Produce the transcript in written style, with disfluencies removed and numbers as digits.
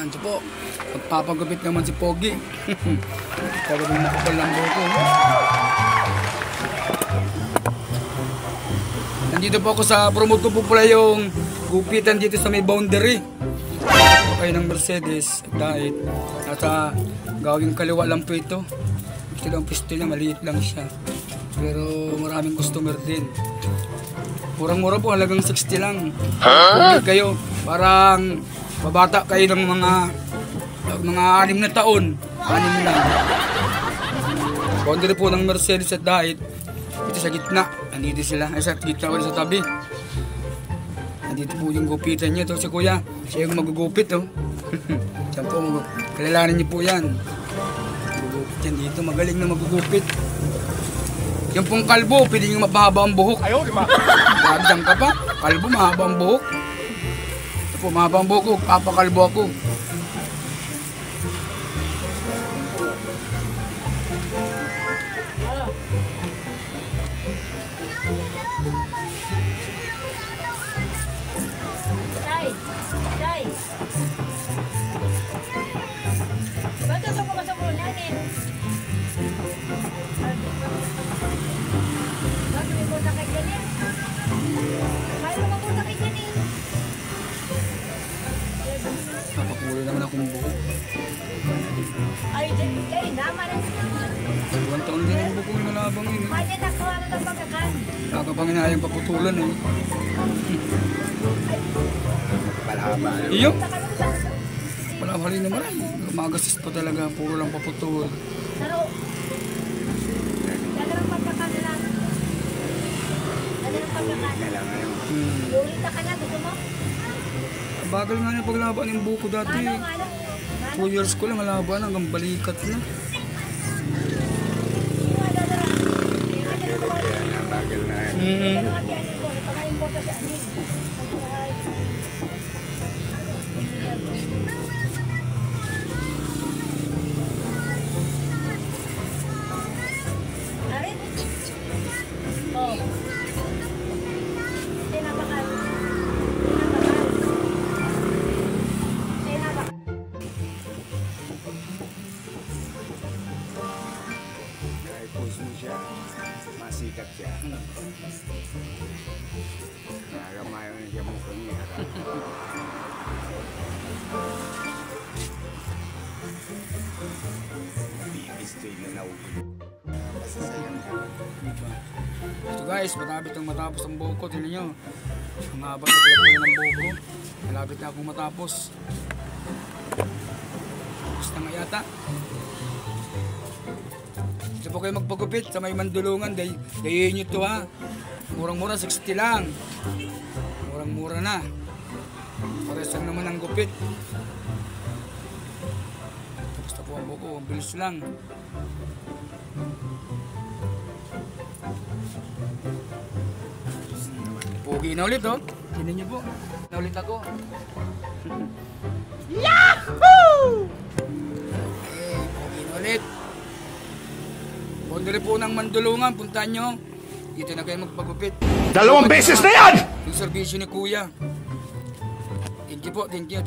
Yan, ito po. Magpapagupit naman si Pogi. Talagang makapal lang buko. Nandito po ako sa promote ko po pala yung gupitan dito sa may boundary. Ito kayo ng Mercedes dahil nasa gawing kaliwa lang po ito. Ito lang pistol niya, maliit lang siya. Pero maraming customer din. Murang-mura po, halagang 60 lang. Huh? Kayo, parang babata kayo ng mga 6 na taon. 6 lang. Boundary po ng Mercedes at dahil ito sa gitna. Nandito sila. Ay, sa gitna ko sa tabi. Nandito po yung gupitan niya. Ito si Kuya. Siya yung magugupit. Oh. Siya po, kalalanin niyo po yan. Magugupit yan dito. Magaling na magugupit. Yung pong kalbo, pwede nyo mapahaba ang buhok. Ayaw, di ba? Lagdang ka pa. Kalbo, mahaba ang buhok. Ito po, mahaba ang buhok ko. Papakalbo ako. Napakulo naman akong buhok. Ay, naman. 1 taon din ang buhok ko nalabang yun. Pwede nakuha na ng pagkakan. Nakapanginayang paputulan eh. Palaba. Iyo? Palabali naman ay. Magastos pa talaga. Puro lang paputul. Pero, dagang pagkakan lang. Dagang pagkakan. Lulita ka na, gusto mo? Bagal nga na paglaban ng buko dati. 2 years ko lang halaban hanggang balikat na. Bagal na. Masikat siya. Nagamayon na siya mukhang niya. Bibistoy na nauwi. Masasayang ka. Ito guys, matapit ang matapos ang buhok ko. Tignan nyo. Ang haba na talaga ng buhok ko. Malapit na akong matapos. Gusto nga yata. Gusto po kayo magpagupit sa may Mandulungan. Dayin nyo ito ha. Murang-mura, 60 lang. Murang-mura na. Pares lang naman ang gupit. Gusto po ang buhok ko. Ang bilis lang. Pogi na ulit oh. Tignan nyo po. Na ulit ako. Yahoo! Pogi na ulit. Boundary po ng Mandulungan, puntahan nyo. Dito na kayo magpagupit. 2 beses na yan! Yung servisyo ni Kuya. Thank you po, thank you.